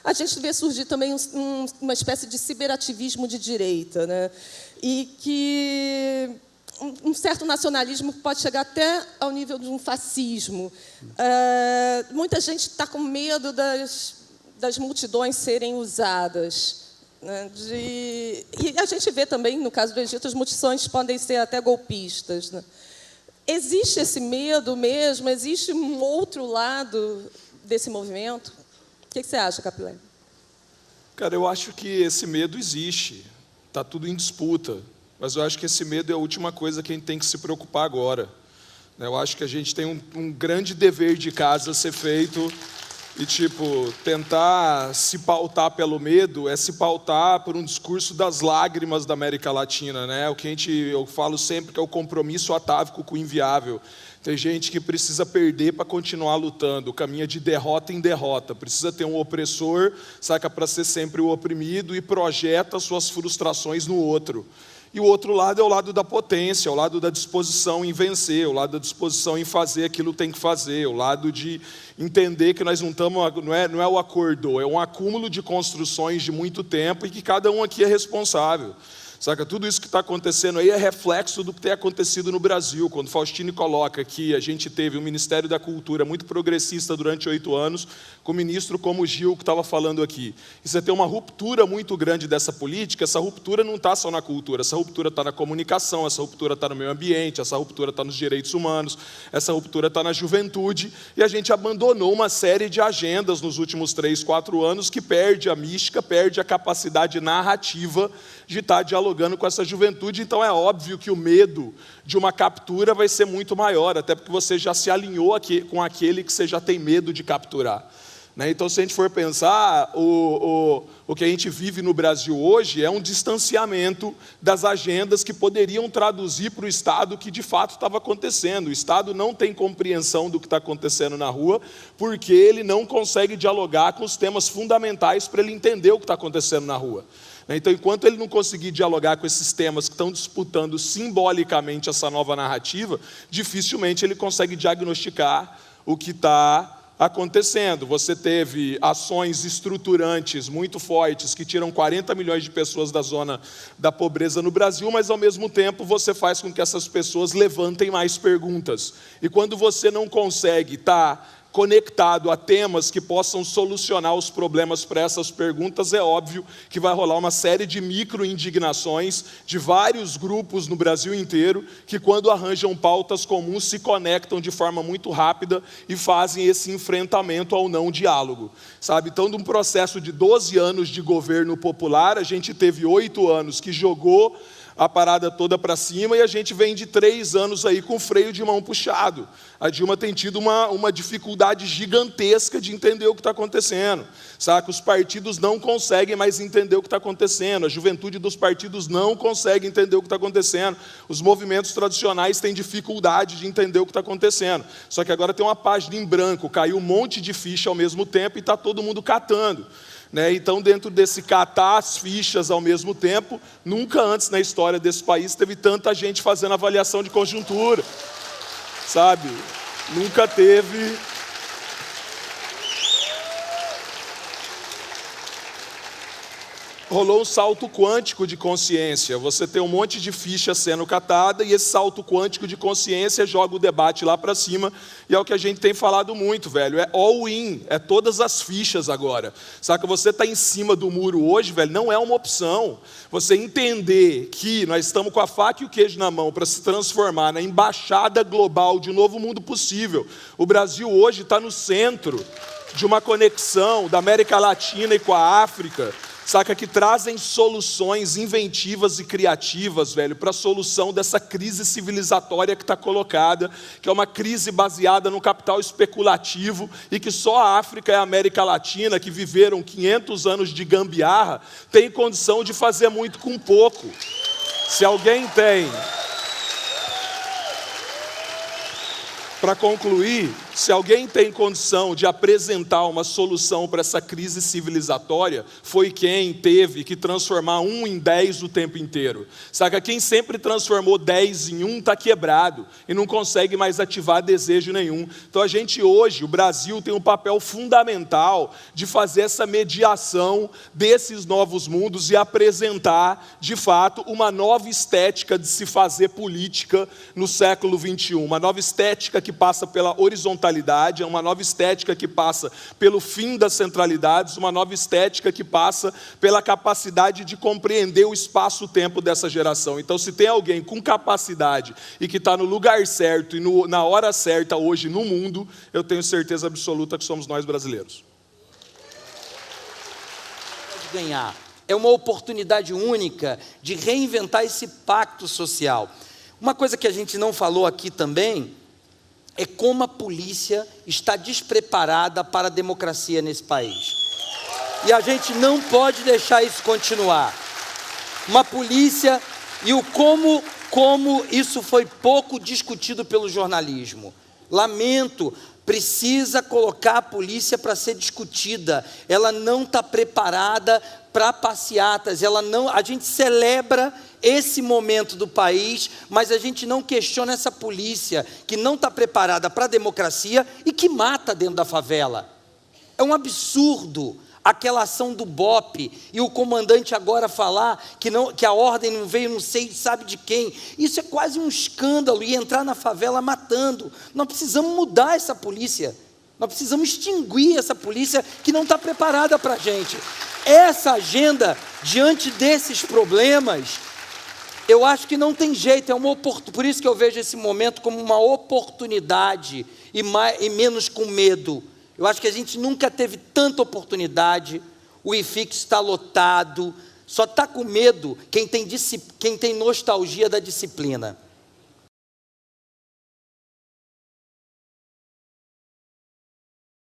a gente vê surgir também uma espécie de ciberativismo de direita, né? E que um certo nacionalismo pode chegar até ao nível de um fascismo. Muita gente está com medo das multidões serem usadas, né? E a gente vê também, no caso do Egito, as multidões podem ser até golpistas, né? Existe esse medo mesmo? Existe um outro lado desse movimento? O que você acha, Capilé? Cara, eu acho que esse medo existe. Está tudo em disputa. Mas eu acho que esse medo é a última coisa que a gente tem que se preocupar agora. Eu acho que a gente tem um grande dever de casa a ser feito e, tentar se pautar pelo medo é se pautar por um discurso das lágrimas da América Latina, né? O que eu falo sempre que é o compromisso atávico com o inviável. Tem gente que precisa perder para continuar lutando, caminha de derrota em derrota, precisa ter um opressor, saca, para ser sempre o oprimido e projeta suas frustrações no outro. E o outro lado é o lado da potência, o lado da disposição em vencer, o lado da disposição em fazer aquilo que tem que fazer, o lado de entender que nós não estamos, não é o acordo, é um acúmulo de construções de muito tempo e que cada um aqui é responsável. Saca? Tudo isso que está acontecendo aí é reflexo do que tem acontecido no Brasil. Quando Faustini coloca que a gente teve um Ministério da Cultura muito progressista durante 8 anos, com um ministro como o Gil, que estava falando aqui. E você tem uma ruptura muito grande dessa política, essa ruptura não está só na cultura, essa ruptura está na comunicação, essa ruptura está no meio ambiente, essa ruptura está nos direitos humanos, essa ruptura está na juventude, e a gente abandonou uma série de agendas nos últimos 3, 4 anos que perde a mística, perde a capacidade narrativa de estar dialogando com essa juventude. Então é óbvio que o medo de uma captura vai ser muito maior, até porque você já se alinhou aqui com aquele que você já tem medo de capturar. Então, se a gente for pensar, o que a gente vive no Brasil hoje é um distanciamento das agendas que poderiam traduzir para o Estado o que de fato estava acontecendo. O Estado não tem compreensão do que está acontecendo na rua, porque ele não consegue dialogar com os temas fundamentais para ele entender o que está acontecendo na rua. Então, enquanto ele não conseguir dialogar com esses temas que estão disputando simbolicamente essa nova narrativa, dificilmente ele consegue diagnosticar o que está acontecendo. Você teve ações estruturantes muito fortes que tiram 40 milhões de pessoas da zona da pobreza no Brasil, mas ao mesmo tempo você faz com que essas pessoas levantem mais perguntas. E quando você não consegue estar conectado a temas que possam solucionar os problemas para essas perguntas, é óbvio que vai rolar uma série de micro-indignações de vários grupos no Brasil inteiro, que quando arranjam pautas comuns se conectam de forma muito rápida e fazem esse enfrentamento ao não diálogo. Sabe? Então, de um processo de 12 anos de governo popular, a gente teve 8 anos que jogou a parada toda para cima, e a gente vem de 3 anos aí com freio de mão puxado. A Dilma tem tido uma dificuldade gigantesca de entender o que está acontecendo. Saca? Os partidos não conseguem mais entender o que está acontecendo, a juventude dos partidos não consegue entender o que está acontecendo, os movimentos tradicionais têm dificuldade de entender o que está acontecendo. Só que agora tem uma página em branco, caiu um monte de ficha ao mesmo tempo e está todo mundo catando. Então, dentro desse catar as fichas ao mesmo tempo, nunca antes na história desse país teve tanta gente fazendo avaliação de conjuntura, sabe? Nunca teve. Rolou um salto quântico de consciência. Você tem um monte de ficha sendo catada e esse salto quântico de consciência joga o debate lá para cima, e é o que a gente tem falado muito, velho. É all-in, é todas as fichas agora. Saca? Você está em cima do muro hoje, velho, não é uma opção. Você entender que nós estamos com a faca e o queijo na mão para se transformar na embaixada global de um novo mundo possível. O Brasil hoje está no centro de uma conexão da América Latina e com a África, saca, que trazem soluções inventivas e criativas, velho, para a solução dessa crise civilizatória que está colocada, que é uma crise baseada no capital especulativo, e que só a África e a América Latina, que viveram 500 anos de gambiarra, tem condição de fazer muito com pouco. Se alguém tem... Para concluir, Se alguém tem condição de apresentar uma solução para essa crise civilizatória, foi quem teve que transformar 1 em 10 o tempo inteiro. Saca? Quem sempre transformou 10 em 1 está quebrado e não consegue mais ativar desejo nenhum. Então a gente hoje, o Brasil tem um papel fundamental de fazer essa mediação desses novos mundos e apresentar, de fato, uma nova estética de se fazer política no século XXI. Uma nova estética que passa pela horizontalidade, uma nova estética que passa pelo fim das centralidades, uma nova estética que passa pela capacidade de compreender o espaço-tempo dessa geração. Então, se tem alguém com capacidade e que está no lugar certo e na hora certa hoje no mundo, eu tenho certeza absoluta que somos nós brasileiros. Ganhar. É uma oportunidade única de reinventar esse pacto social. Uma coisa que a gente não falou aqui também é como a polícia está despreparada para a democracia nesse país. E a gente não pode deixar isso continuar. Uma polícia e o como isso foi pouco discutido pelo jornalismo. Lamento, precisa colocar a polícia para ser discutida. Ela não está preparada para passeatas. A gente celebra esse momento do país, mas a gente não questiona essa polícia que não está preparada para a democracia e que mata dentro da favela. É um absurdo aquela ação do BOPE e o comandante agora falar que a ordem não veio, não sei, sabe de quem. Isso é quase um escândalo, e entrar na favela matando. Nós precisamos mudar essa polícia, nós precisamos extinguir essa polícia que não está preparada para a gente. Essa agenda, diante desses problemas, eu acho que não tem jeito, por isso que eu vejo esse momento como uma oportunidade e menos com medo. Eu acho que a gente nunca teve tanta oportunidade, o IFIX está lotado, só está com medo quem tem nostalgia da disciplina.